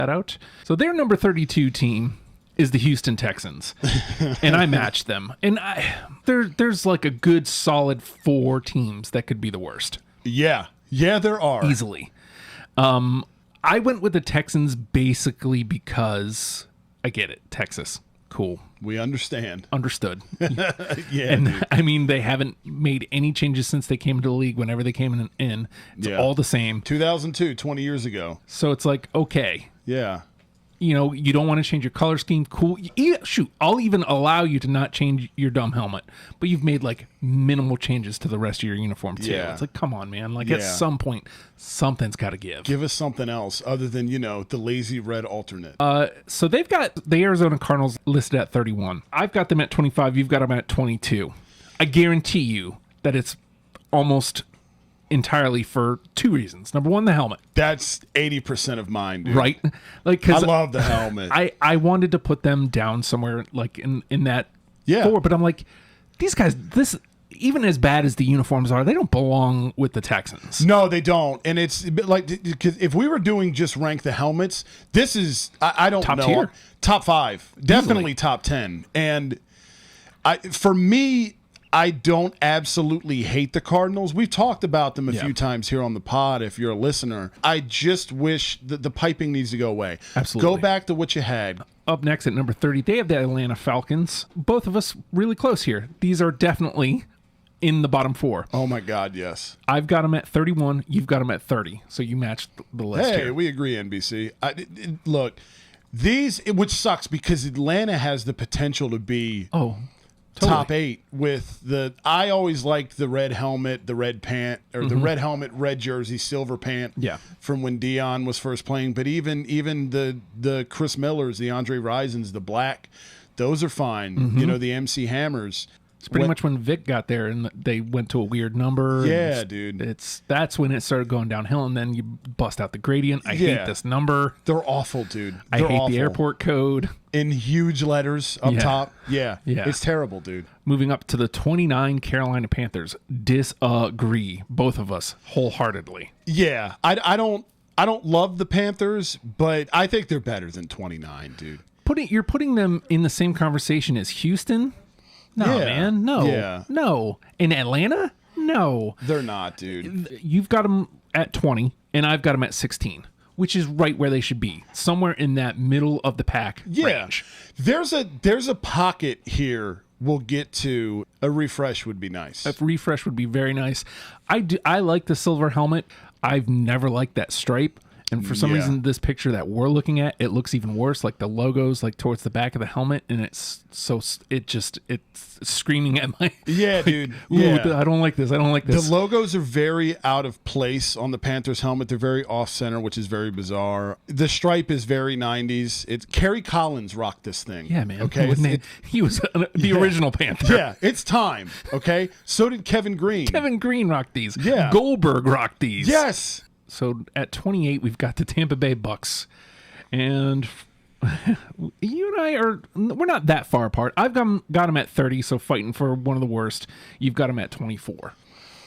that out. So their number 32 team is the Houston Texans, and I matched them. And there's like a good solid 4 teams that could be the worst. Yeah, there are. Easily. I went with the Texans basically because I get it. Texas. Cool. We understand. Understood. Yeah. And dude. I mean, they haven't made any changes since they came into the league. Whenever they came in, it's all the same. 2002, 20 years ago. So it's like, okay. Yeah. You know, you don't want to change your color scheme. Cool. Shoot, I'll even allow you to not change your dumb helmet. But you've made like minimal changes to the rest of your uniform too. Yeah. It's like, come on, man. Like at some point, something's got to give. Give us something else other than, the lazy red alternate. So they've got the Arizona Cardinals listed at 31. I've got them at 25. You've got them at 22. I guarantee you that it's almost entirely for 2 reasons. Number one, the helmet. That's 80% of mine, dude. Right? Like, I cause love the helmet. I wanted to put them down somewhere like in that Yeah. 4, but I'm like, these guys, this even as bad as the uniforms are, they don't belong with the Texans. No, they don't. And it's like, because if we were doing just rank the helmets, this is, I don't Top know. tier. Top 5. Definitely Easily. top 10. And for me, I don't absolutely hate the Cardinals. We've talked about them a few times here on the pod if you're a listener. I just wish that the piping needs to go away. Absolutely. Go back to what you had. Up next at number 30, they have the Atlanta Falcons. Both of us really close here. These are definitely in the bottom 4. Oh, my God, yes. I've got them at 31. You've got them at 30. So you matched the list Hey, here. we agree, NBC. Look, which sucks because Atlanta has the potential to be top 8 with I always liked the red helmet, the red pant, or the red helmet, red jersey, silver pant. Yeah. From when Dion was first playing, but even the Chris Millers, the Andre Risons, the black, those are fine. The MC Hammers. It's pretty much when Vic got there and they went to a weird number. Yeah, dude. That's when it started going downhill, and then you bust out the gradient. I hate this number. They're awful, dude. I hate the airport code. In huge letters up top. Yeah. It's terrible, dude. Moving up to the 29 Carolina Panthers. Disagree. Both of us wholeheartedly. Yeah. I don't love the Panthers, but I think they're better than 29, dude. You're putting them in the same conversation as Houston? No, man. No. Yeah. No. In Atlanta? No. They're not, dude. You've got them at 20, and I've got them at 16, which is right where they should be. Somewhere in that middle of the pack range. There's a pocket here we'll get to. A refresh would be nice. A refresh would be very nice. I like the silver helmet. I've never liked that stripe. And for some reason, this picture that we're looking at, it looks even worse. Like the logo's like towards the back of the helmet, and it's screaming at my. Yeah, like, dude. Yeah. I don't like this. I don't like this. The logos are very out of place on the Panthers helmet. They're very off center, which is very bizarre. The stripe is very 90s. It's Kerry Collins rocked this thing. Yeah, man. Okay, he was the original Panther. Yeah, it's time. Okay, so did Kevin Green. Kevin Green rocked these. Yeah, Goldberg rocked these. Yes. So at 28, we've got the Tampa Bay Bucks. And you and we're not that far apart. I've got them at 30, so fighting for one of the worst. You've got them at 24.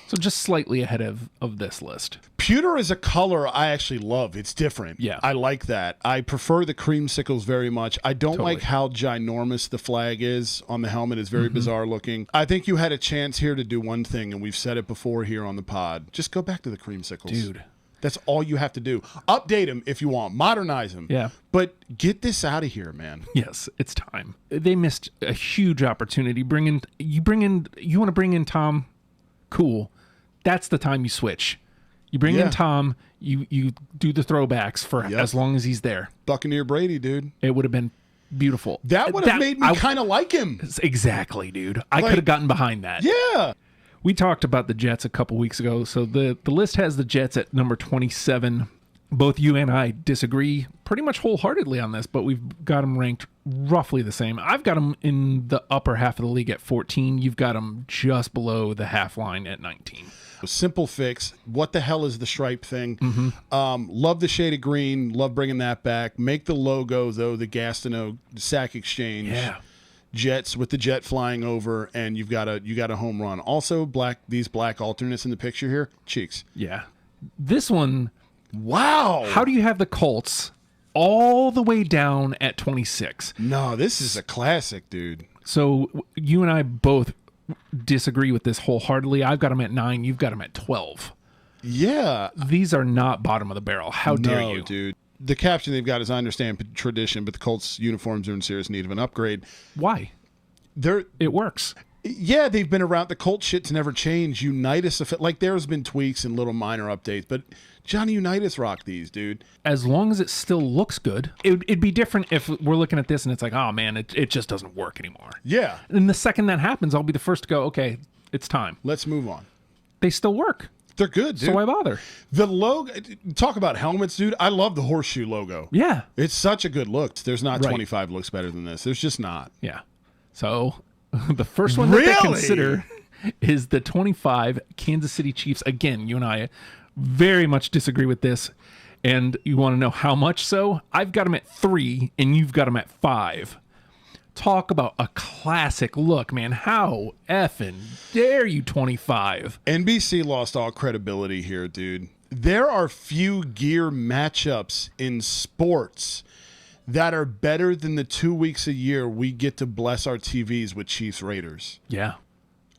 So just slightly ahead of this list. Pewter is a color I actually love. It's different. Yeah. I like that. I prefer the creamsicles very much. I don't like how ginormous the flag is on the helmet. It's very bizarre looking. I think you had a chance here to do one thing, and we've said it before here on the pod. Just go back to the creamsicles. Dude. That's all you have to do. Update them if you want. Modernize them. Yeah. But get this out of here, man. Yes, it's time. They missed a huge opportunity. You want to bring in Tom? Cool. That's the time you switch. You bring in Tom, you do the throwbacks for as long as he's there. Buccaneer Brady, dude. It would have been beautiful. That would have made me kind of like him. Exactly, dude. I could have gotten behind that. Yeah. We talked about the Jets a couple weeks ago. So the list has the Jets at number 27. Both you and I disagree pretty much wholeheartedly on this, but we've got them ranked roughly the same. I've got them in the upper half of the league at 14. You've got them just below the half line at 19. Simple fix. What the hell is the stripe thing? Love the shade of green. Love bringing that back. Make the logo, though, the Gastineau Sack Exchange. Yeah. Jets with the jet flying over, and you got a home run. Also, these black alternates in the picture here, cheeks. Yeah. This one, wow. how do you have the Colts all the way down at 26. No, this is a classic, dude. So you and I both disagree with this wholeheartedly. I've got them at 9. You've got them at 12. Yeah. These are not bottom of the barrel. How dare you? No, dude. The caption they've got is, I understand tradition, but the Colts uniforms are in serious need of an upgrade. Why? It works. Yeah, they've been around. The Colt shit's never changed. Unitas, like there's been tweaks and little minor updates, but Johnny Unitas rock these, dude. As long as it still looks good. It'd be different if we're looking at this and it's like, oh man, it just doesn't work anymore. Yeah. And the second that happens, I'll be the first to go, okay, it's time. Let's move on. They still work. They're good, dude. So why bother? The logo, talk about helmets, dude. I love the horseshoe logo. Yeah. It's such a good look. There's not Right. 25 looks better than this. There's just not. Yeah. So the first one that they consider is the 25 Kansas City Chiefs. Again, you and I very much disagree with this. And you want to know how much so? I've got them at 3 and you've got them at 5. Talk about a classic look, man. How effing dare you, 25? NBC lost all credibility here, dude. There are few gear matchups in sports that are better than the 2 weeks a year we get to bless our TVs with Chiefs Raiders. Yeah.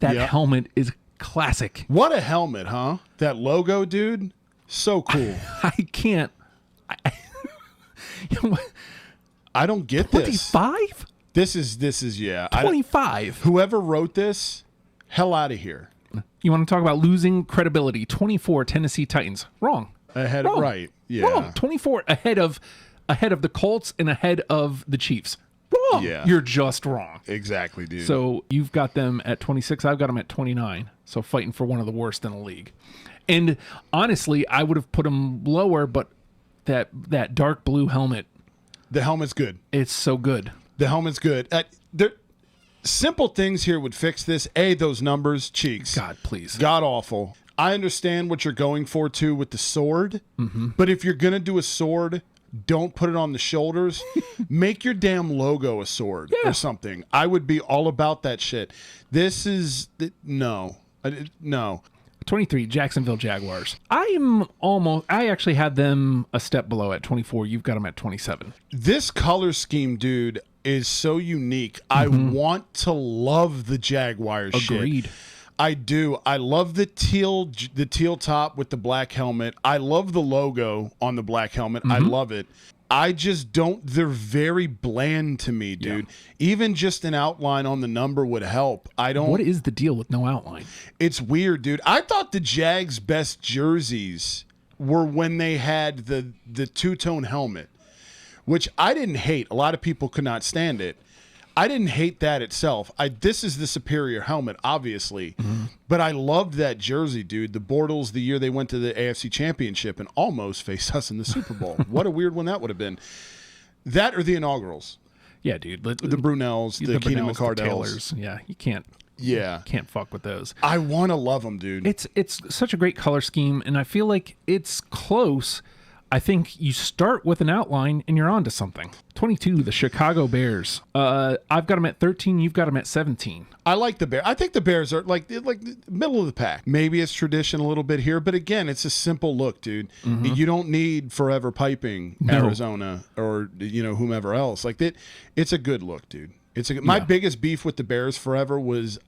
That helmet is classic. What a helmet, huh? That logo, dude. So cool. I can't. I don't get this. 25? This is yeah. 25. Whoever wrote this, hell out of here. You want to talk about losing credibility? 24 Tennessee Titans. Wrong. Ahead Wrong. right. Yeah. Wrong. 24 ahead of the Colts and ahead of the Chiefs. Wrong. Yeah. You're just wrong. Exactly, dude. So you've got them at 26. I've got them at 29. So fighting for one of the worst in the league. And honestly, I would have put them lower, but that dark blue helmet. The helmet's good. It's so good. The helmet's good. Simple things here would fix this. Those numbers, cheeks. God, please. God awful. I understand what you're going for, too, with the sword. Mm-hmm. But if you're going to do a sword, don't put it on the shoulders. Make your damn logo a sword or something. I would be all about that shit. This is... No. 23, Jacksonville Jaguars. I actually had them a step below at 24. You've got them at 27. This color scheme, dude, is so unique. I want to love the Jaguars shit. Agreed. I do. I love the teal top with the black helmet. I love the logo on the black helmet. I love it. I just don't. They're very bland to me, dude. Yeah. Even just an outline on the number would help. I don't. What is the deal with no outline? It's weird, dude. I thought the Jags' best jerseys were when they had the two-tone helmet, which I didn't hate. A lot of people could not stand it. I didn't hate that itself. This is the superior helmet, obviously. But I loved that jersey, dude. The Bortles, the year they went to the AFC Championship and almost faced us in the Super Bowl. What a weird one that would have been. That or the inaugurals. Yeah, dude. The Brunels, the Keenan McCardells. The Taylors. Yeah, you can't. Yeah. Can't fuck with those. I want to love them, dude. It's such a great color scheme, and I feel like it's close. I think you start with an outline and you're on to something. 22, the Chicago Bears. I've got them at 13. You've got them at 17. I like the Bears. I think the Bears are like middle of the pack. Maybe it's tradition a little bit here, but again, it's a simple look, dude. You don't need Forever Piping Arizona or whomever else. Like that, it's a good look, dude. My biggest beef with the Bears forever was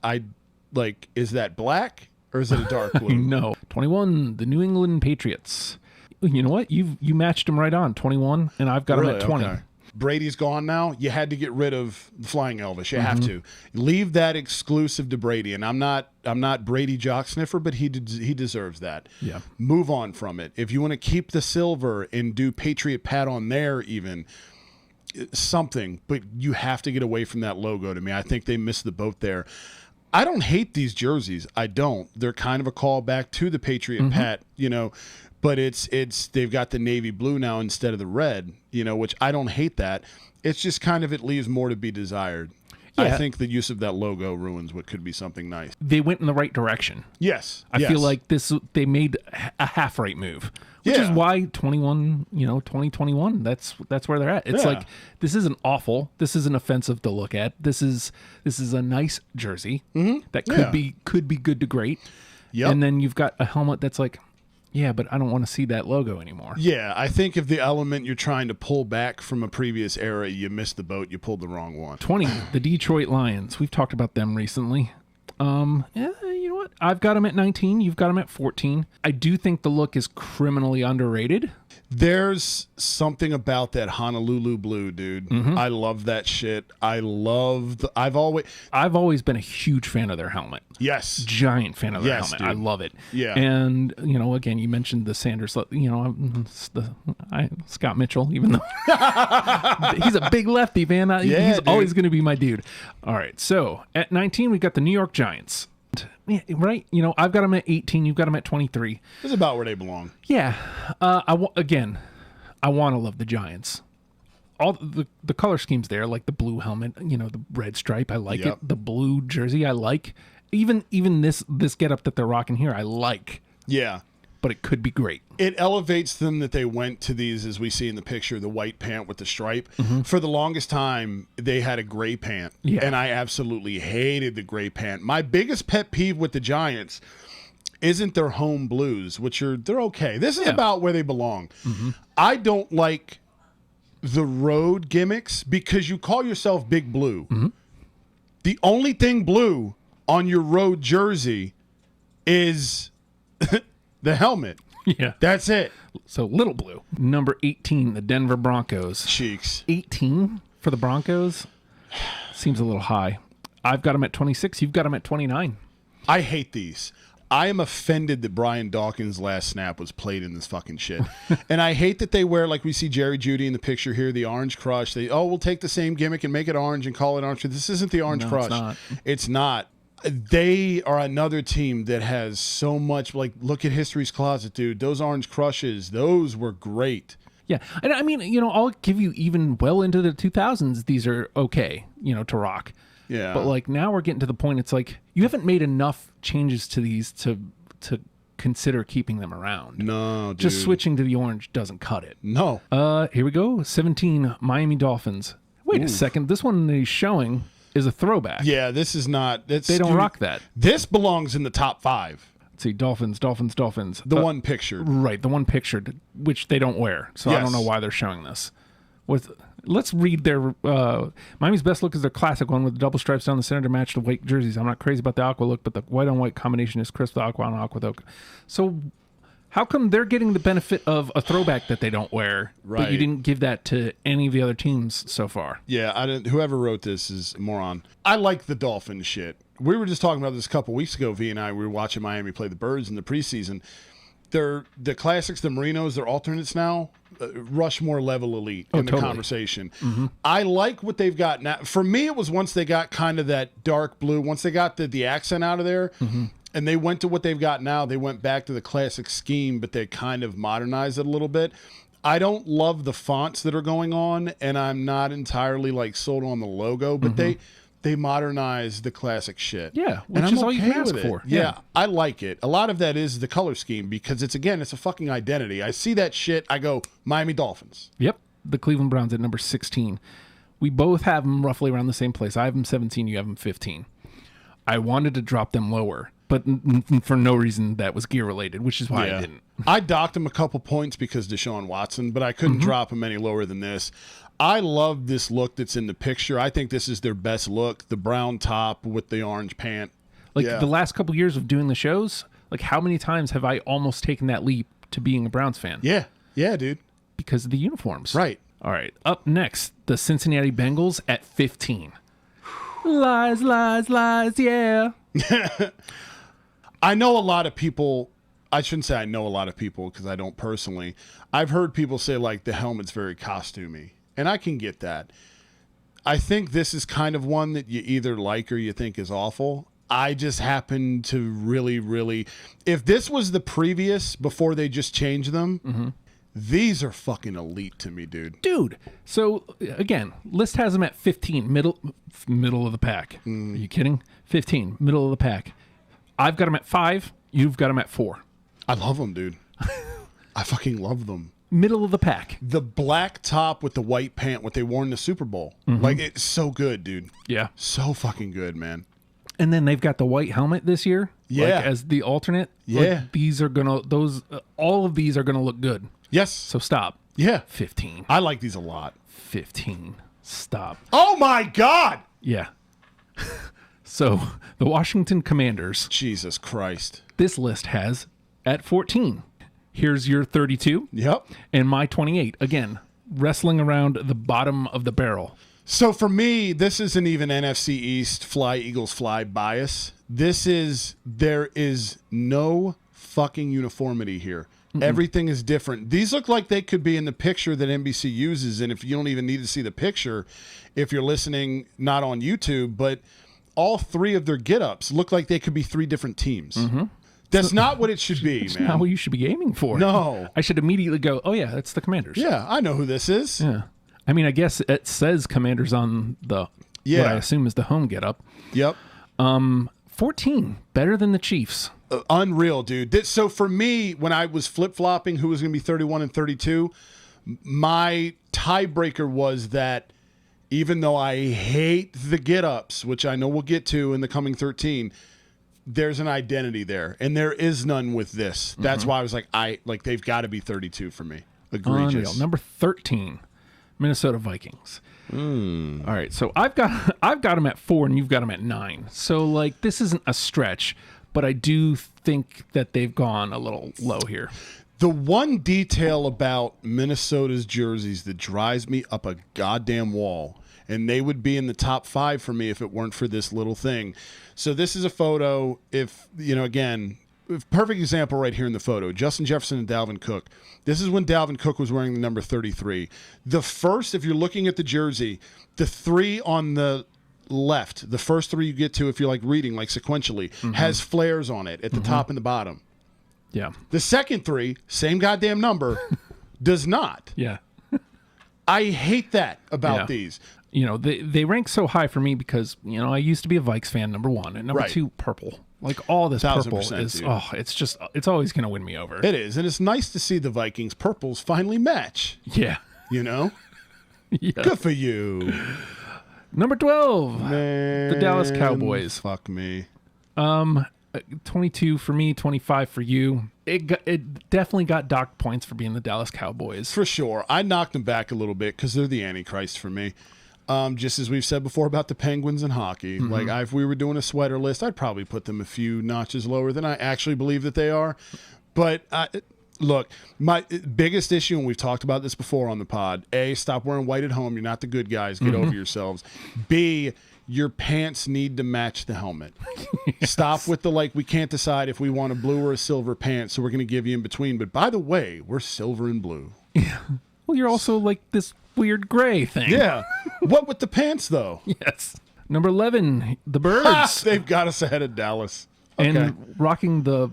is that black or is it a dark blue? No. 21, the New England Patriots. You know what? You matched them right on 21, and I've got them at 20. Okay. Brady's gone now. You had to get rid of the Flying Elvis. You have to leave that exclusive to Brady. And I'm not Brady jock sniffer, but he deserves that. Yeah. Move on from it. If you want to keep the silver and do Patriot Pat on there, even something, but you have to get away from that logo. To me, I think they missed the boat there. I don't hate these jerseys. I don't. They're kind of a callback to the Patriot Pat, but they've got the navy blue now instead of the red, which I don't hate that. It's just kind of, it leaves more to be desired. Yeah. I think the use of that logo ruins what could be something nice. They went in the right direction. Yes. I feel like they made a half right move, which is why 2021, that's where they're at. It's like, this isn't awful. This isn't offensive to look at. This is a nice jersey that could be good to great. Yep. And then you've got a helmet that's like, Yeah, but I don't want to see that logo anymore. Yeah, I think if the element you're trying to pull back from a previous era, you missed the boat, you pulled the wrong one. 20, the Detroit Lions. We've talked about them recently. Yeah, you know what? I've got them at 19. You've got them at 14. I do think the look is criminally underrated. There's something about that Honolulu blue, dude. I love that shit. I've always been a huge fan of their helmet. Yes. Giant fan of their helmet. Dude. I love it. Yeah. And, again, you mentioned the Sanders, Scott Mitchell, even though he's a big lefty, man. He's always going to be my dude. All right. So at 19, we've got the New York Giants. Yeah, right? I've got them at 18. You've got them at 23. It's about where they belong. Yeah. I want to love the Giants. All the color schemes there, like the blue helmet, the red stripe, I like it. The blue jersey, I like. Even this getup that they're rocking here, I like. Yeah. But it could be great. It elevates them that they went to these, as we see in the picture, the white pant with the stripe. For the longest time, they had a gray pant. Yeah. And I absolutely hated the gray pant. My biggest pet peeve with the Giants isn't their home blues, which they're okay. This is about where they belong. I don't like the road gimmicks because you call yourself Big Blue. The only thing blue on your road jersey is the helmet. Yeah. That's it. So little blue. Number 18, the Denver Broncos. Cheeks. 18 for the Broncos? Seems a little high. I've got them at 26. You've got them at 29. I hate these. I am offended that Brian Dawkins' last snap was played in this fucking shit. And I hate that they wear, like we see Jerry Jeudy in the picture here, the Orange Crush. We'll take the same gimmick and make it orange and call it Orange. This isn't the Orange Crush. It's not. They are another team that has so much, like, look at History's Closet, dude. Those Orange Crushes, those were great. Yeah. And I mean, I'll give you even well into the 2000s, these are okay, to rock. Yeah. But, like, now we're getting to the point, it's like, you haven't made enough changes to these to consider keeping them around. No, dude. Just switching to the orange doesn't cut it. No. Here we go. 17, Miami Dolphins. Wait a second. This one he's showing is a throwback. Yeah, this is not. They don't rock that. This belongs in the top 5. Let's see, Dolphins. The one pictured. Right, the one pictured, which they don't wear. So I don't know why they're showing this. Let's read their Miami's best look is their classic one with the double stripes down the center to match the white jerseys. I'm not crazy about the aqua look, but the white on white combination is crisp, the aqua on aqua though. So how come they're getting the benefit of a throwback that they don't wear, but you didn't give that to any of the other teams so far? Yeah, whoever wrote this is a moron. I like the Dolphins shit. We were just talking about this a couple weeks ago, V and I. We were watching Miami play the Birds in the preseason. They're the classics, the Marinos, they're alternates now. Rushmore level elite in the conversation. I like what they've got now. For me, it was once they got kind of that dark blue, once they got the accent out of there, and they went to what they've got now, they went back to the classic scheme, but they kind of modernized it a little bit. I don't love the fonts that are going on, and I'm not entirely like sold on the logo, but they modernized the classic shit. Yeah, which is all you can ask for. Yeah, I like it. A lot of that is the color scheme because it's a fucking identity. I see that shit, I go, Miami Dolphins. Yep, the Cleveland Browns at number 16. We both have them roughly around the same place. I have them 17, you have them 15. I wanted to drop them lower, but for no reason that was gear related, which is why I didn't. I docked them a couple points because Deshaun Watson, but I couldn't drop them any lower than this. I love this look that's in the picture. I think this is their best look, the brown top with the orange pant. The last couple years of doing the shows, like how many times have I almost taken that leap to being a Browns fan? Yeah, dude. Because of the uniforms. Right. All right. Up next, the Cincinnati Bengals at 15. Lies, lies, lies, yeah. I know a lot of people, I shouldn't say I know a lot of people because I don't personally. I've heard people say like the helmet's very costumey, and I can get that. I think this is kind of one that you either like or you think is awful. I just happen to really, if this was the previous before they just changed them, these are fucking elite to me, dude. So again, list has them at 15, middle of the pack. Are you kidding? 15, middle of the pack. I've got them at 5. You've got them at 4. I love them, dude. I fucking love them. Middle of the pack. The black top with the white pant, what they wore in the Super Bowl. Like, it's so good, dude. Yeah. So fucking good, man. And then they've got the white helmet this year. Yeah. Like, as the alternate. Yeah. Like, these are gonna all of these are gonna look good. Yes. So stop. Yeah. 15. I like these a lot. 15. Stop. Oh my God. Yeah. So the Washington Commanders. Jesus Christ. This list has at 14. Here's your 32. Yep. And my 28. Again, wrestling around the bottom of the barrel. So for me, this isn't even NFC East fly Eagles fly bias. There is no fucking uniformity here. Mm-mm. Everything is different. These look like they could be in the picture that NBC uses, and if you don't even need to see the picture, if you're listening not on YouTube, but all three of their get-ups look like they could be three different teams. Mm-hmm. That's not what it should be, It's man. not what you should be aiming for. No. I should immediately go, oh, yeah, that's the Commanders. Yeah, I know who this is. Yeah. I mean, I guess it says Commanders on what I assume is the home get-up. Yep. 14, better than the Chiefs. Unreal, dude. So for me, when I was flip-flopping who was going to be 31 and 32, my tiebreaker was that even though I hate the get-ups, which I know we'll get to in the coming 13, there's an identity there, and there is none with this. That's why I was like, they've got to be 32 for me. Egregious. Unreal. Number 13, Minnesota Vikings. All right, so I've got them at 4, and you've got them at 9. So like, this isn't a stretch, but I do think that they've gone a little low here. The one detail about Minnesota's jerseys that drives me up a goddamn wall, and they would be in the top 5 for me if it weren't for this little thing. So this is a photo, perfect example right here in the photo, Justin Jefferson and Dalvin Cook. This is when Dalvin Cook was wearing the number 33. The first, if you're looking at the jersey, the 3 on the left, the first 3 you get to if you're like reading, like sequentially, has flares on it at the top and the bottom. Yeah. The second 3, same goddamn number, does not. Yeah. I hate that about these. You know, they rank so high for me because, you know, I used to be a Vikes fan, number 1. And number 2, purple. Like, all this purple is, dude. It's always going to win me over. It is. And it's nice to see the Vikings purples finally match. Yeah. You know? Yeah. Good for you. Number 12. Man. The Dallas Cowboys. Fuck me. 22 for me, 25 for you. It definitely got docked points for being the Dallas Cowboys. For sure. I knocked them back a little bit because they're the Antichrist for me. Just as we've said before about the Penguins in hockey. Like, if we were doing a sweater list, I'd probably put them a few notches lower than I actually believe that they are. But look, my biggest issue, and we've talked about this before on the pod, A, stop wearing white at home. You're not the good guys. Get over yourselves. B, your pants need to match the helmet. Yes. Stop with the, we can't decide if we want a blue or a silver pants, so we're going to give you in between. But by the way, we're silver and blue. Yeah. Well, you're also like this weird gray thing. Yeah. What with the pants, though? Yes. Number 11, the Birds. They've got us ahead of Dallas. Okay. And rocking the...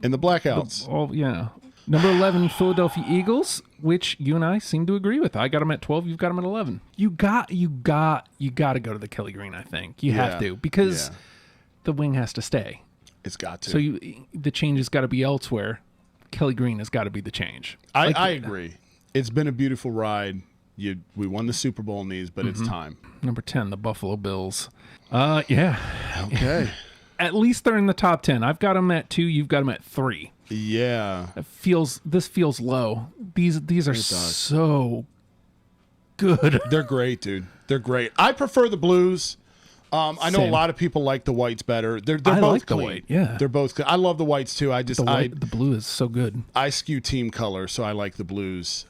In the blackouts. Yeah. Number 11, Philadelphia Eagles, which you and I seem to agree with. I got them at 12. You've got them at 11. You got to go to the Kelly Green, I think. You have to, because the wing has to stay. It's got to. So the change has got to be elsewhere. Kelly Green has got to be the change. I agree. It's been a beautiful ride. We won the Super Bowl in these, but it's time. Number 10, the Buffalo Bills. Yeah. Okay. At least they're in the top 10. I've got them at 2. You've got them at 3. Yeah. This feels low. These are so good. They're great, dude. They're great. I prefer the blues. I know a lot of people like the whites better. They're both like clean. The white. Yeah. They're both clean. I love the whites too. The blue is so good. I skew team color, so I like the blues.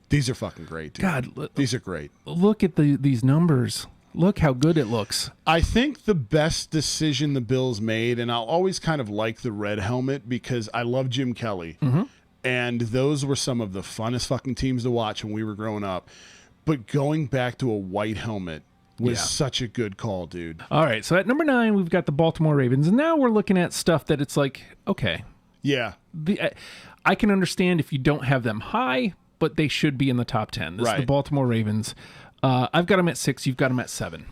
These are fucking great, dude. God, these are great. Look at these numbers. Look how good it looks. I think the best decision the Bills made, and I'll always kind of like the red helmet because I love Jim Kelly. And those were some of the funnest fucking teams to watch when we were growing up. But going back to a white helmet was such a good call, dude. All right, so at number 9, we've got the Baltimore Ravens. And now we're looking at stuff that it's like, okay. Yeah. I can understand if you don't have them high, but they should be in the top 10. This is the Baltimore Ravens. I've got them at 6. You've got them at 7.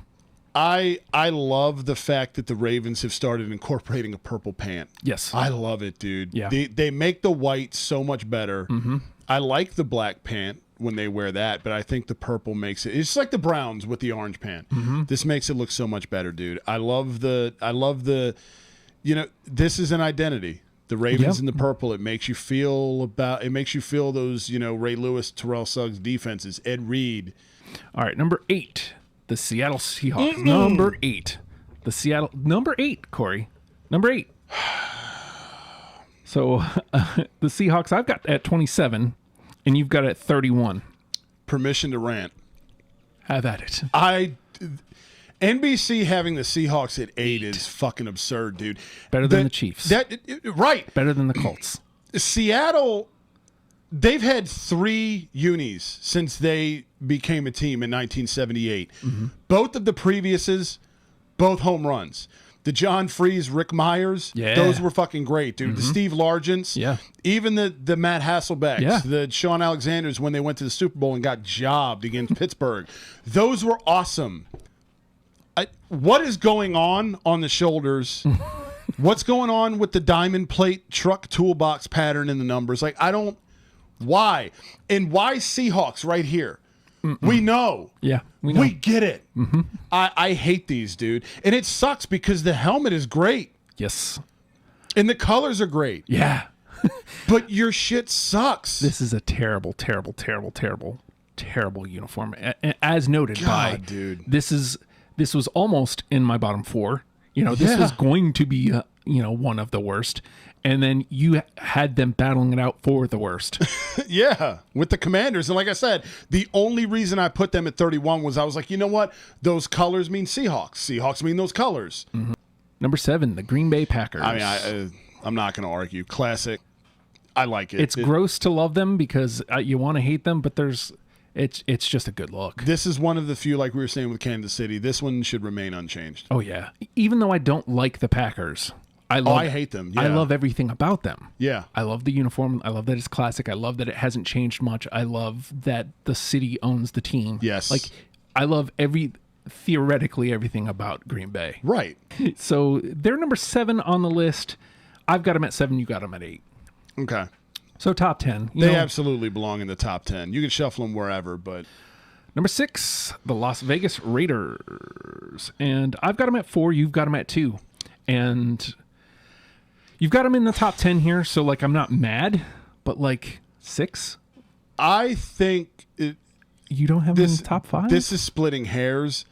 I love the fact that the Ravens have started incorporating a purple pant. Yes. I love it, dude. Yeah. They make the white so much better. I like the black pant when they wear that, but I think the purple makes it's like the Browns with the orange pant. This makes it look so much better, dude. I love the this is an identity. The Ravens in the purple, it makes you feel those, Ray Lewis, Terrell Suggs defenses, Ed Reed. All right, number 8, the Seattle Seahawks. Number 8. Number 8, Corey. Number 8. So the Seahawks I've got at 27, and you've got at 31. Permission to rant. Have at it. NBC having the Seahawks at 8 is fucking absurd, dude. Better than the Chiefs. Right. Better than the Colts. Seattle, they've had 3 unis since they became a team in 1978. Mm-hmm. Both of the previous's, both home runs. The John Freese, Rick Myers, those were fucking great, dude. Mm-hmm. The Steve Largents, even the Matt Hasselbecks, the Sean Alexanders when they went to the Super Bowl and got jobbed against Pittsburgh. Those were awesome. What is going on the shoulders? What's going on with the diamond plate truck toolbox pattern in the numbers? Why? And why Seahawks right here? Mm-mm. We know. Yeah, we know. We get it. Mm-hmm. I hate these, dude. And it sucks because the helmet is great. Yes. And the colors are great. Yeah. But your shit sucks. This is a terrible, terrible, terrible, terrible, terrible uniform. As noted dude. This was almost in my bottom 4. This was going to be, one of the worst. And then you had them battling it out for the worst. Yeah, with the Commanders. And like I said, the only reason I put them at 31 was I was like, you know what? Those colors mean Seahawks. Seahawks mean those colors. Mm-hmm. Number 7, the Green Bay Packers. I mean, I'm not going to argue. Classic. I like it. It's gross to love them because you want to hate them, but it's just a good look. This is one of the few, like we were saying with Kansas City, this one should remain unchanged. Oh, yeah. Even though I don't like the Packers. I hate them. Yeah. I love everything about them. Yeah. I love the uniform. I love that it's classic. I love that it hasn't changed much. I love that the city owns the team. Yes. I love theoretically everything about Green Bay. Right. So they're number 7 on the list. I've got them at 7. You got them at 8. Okay. So top 10. They absolutely belong in the top 10. You can shuffle them wherever, but... Number 6, the Las Vegas Raiders. And I've got them at 4. You've got them at 2. And you've got them in the top 10 here, so, I'm not mad, but, 6? I think... You don't have them in the top 5? This is splitting hairs.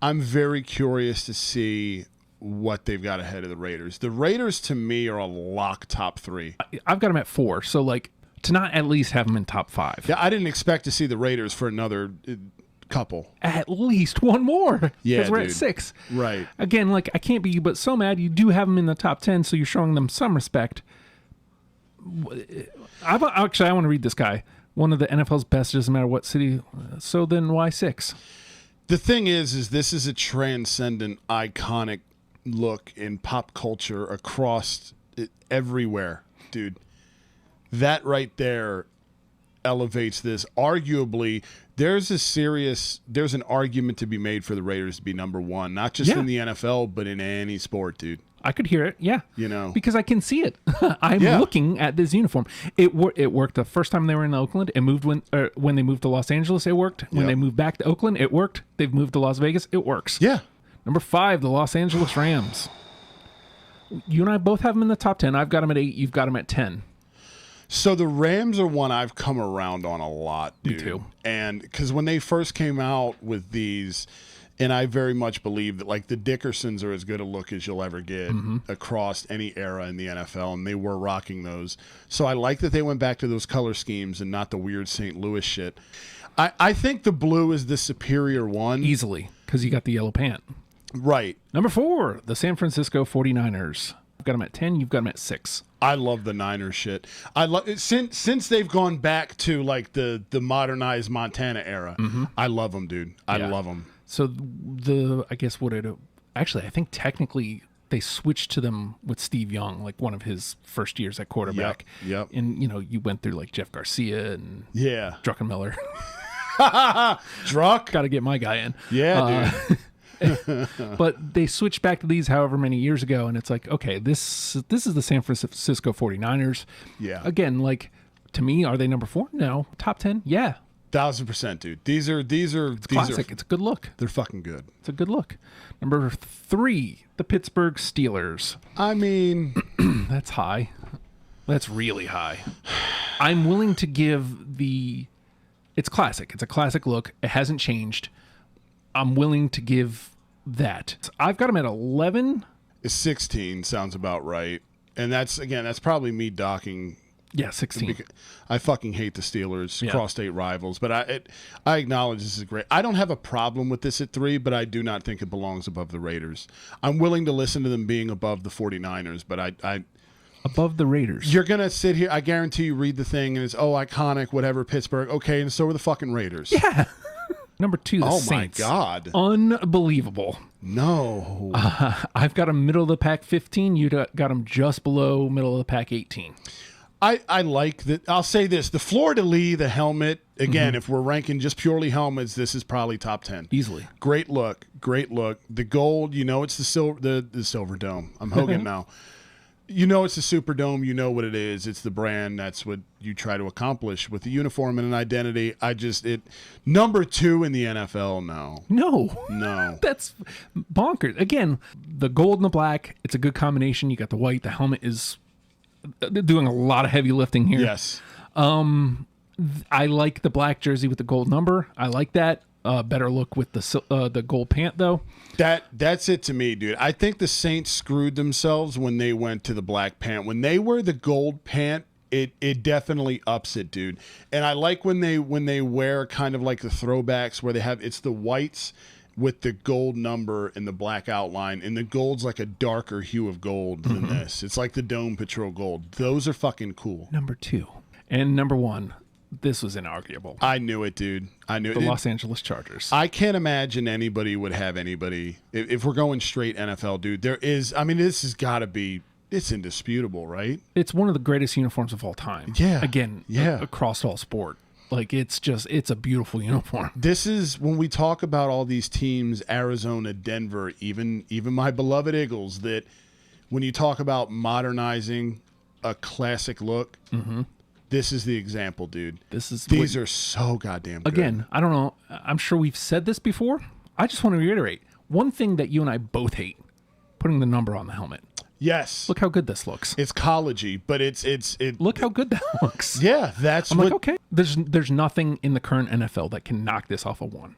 I'm very curious to see what they've got ahead of the Raiders. The Raiders, to me, are a lock top 3. I've got them at 4, so, to not at least have them in top 5. Yeah, I didn't expect to see the Raiders for another couple. At least one more. Yeah, because we're at 6. Right. Again, I can't be but so mad. You do have them in the top 10, so you're showing them some respect. I want to read this guy. One of the NFL's best, doesn't matter what city. So then why 6? The thing is this is a transcendent, iconic look in pop culture across everywhere, dude. That right there elevates this. Arguably, there's an argument to be made for the Raiders to be number 1, not just in the NFL, but in any sport, dude. I could hear it, yeah. Because I can see it. I'm looking at this uniform. It worked the first time they were in Oakland. It moved when they moved to Los Angeles. It worked. When they moved back to Oakland, it worked. They've moved to Las Vegas. It works. Yeah. Number 5, the Los Angeles Rams. You and I both have them in the top 10. I've got them at 8. You've got them at 10. So the Rams are one I've come around on a lot, dude. Me too. And because when they first came out with these, and I very much believe that the Dickersons are as good a look as you'll ever get across any era in the NFL, and they were rocking those. So I like that they went back to those color schemes and not the weird St. Louis shit. I think the blue is the superior one. Easily, because you got the yellow pant. Right. Number 4, the San Francisco 49ers. I've got them at 10. You've got them at 6. I love the Niners shit. I love since they've gone back to the modernized Montana era. Mm-hmm. I love them, dude. I love them. So I think technically they switched to them with Steve Young, one of his first years at quarterback. Yep. And you went through Jeff Garcia and Druckenmiller. Druck, got to get my guy in. Yeah, dude. But they switched back to these however many years ago, and it's okay, this is the San Francisco 49ers. Yeah. Again, to me, are they number 4? No. Top 10? Yeah. 1,000%, dude. These are Classic. It's a good look. They're fucking good. It's a good look. Number 3, the Pittsburgh Steelers. I mean, that's high. That's really high. I'm willing to give it's classic. It's a classic look. It hasn't changed. I'm willing to give that. I've got them at 11. 16 sounds about right. And that's probably me docking. Yeah, 16. I fucking hate the Steelers, cross-state rivals, but I acknowledge this is great. I don't have a problem with this at 3, but I do not think it belongs above the Raiders. I'm willing to listen to them being above the 49ers, but I above the Raiders. You're going to sit here, I guarantee you read the thing, and it's, iconic, whatever, Pittsburgh. Okay, and so are the fucking Raiders. Yeah. Number 2, the Saints. Oh, my God. Unbelievable. No. I've got them middle of the pack 15. You got them just below middle of the pack 18. I like that. I'll say this. The fleur-de-lis, the helmet, again, if we're ranking just purely helmets, this is probably top 10. Easily. Great look. The gold, it's the Silver Dome. I'm Hogan now. It's the Super Dome. You know what it is. It's the brand. That's what you try to accomplish with the uniform and an identity. Number 2 in the NFL now. No. That's bonkers. Again, the gold and the black, it's a good combination. You got the white. The helmet is doing a lot of heavy lifting here. Yes. I like the black jersey with the gold number. I like that. Better look with the gold pant, though. That's it to me, dude. I think the Saints screwed themselves when they went to the black pant. When they wear the gold pant, it definitely ups it, dude. And I like when they wear kind of like the throwbacks where it's the whites with the gold number and the black outline, and the gold's like a darker hue of gold than this. It's like the Dome Patrol gold. Those are fucking cool. Number 2 and number 1. This was inarguable. I knew it, dude. I knew it. The Los Angeles Chargers. I can't imagine anybody would have anybody. If we're going straight NFL, dude, this has got to be, it's indisputable, right? It's one of the greatest uniforms of all time. Yeah. Again, across all sport. Like, it's a beautiful uniform. This is when we talk about all these teams, Arizona, Denver, even my beloved Eagles, that when you talk about modernizing a classic look, this is the example, dude. These are so goddamn good. Again, I don't know. I'm sure we've said this before. I just want to reiterate. One thing that you and I both hate, putting the number on the helmet. Yes. Look how good this looks. It's college-y, but it. Look how good that looks. Yeah, I'm like, okay. There's nothing in the current NFL that can knock this off of 1.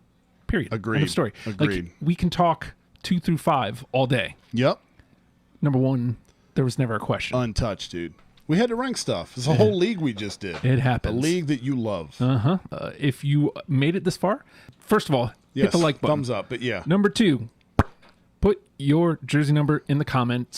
Period. Agreed. End of story. Agreed. Like, we can talk 2 through 5 all day. Yep. Number 1, there was never a question. Untouched, dude. We had to rank stuff. It's a whole league we just did. It happens. A league that you love. If you made it this far, first of all, hit the like button. Thumbs up, but yeah. Number 2, put your jersey number in the comments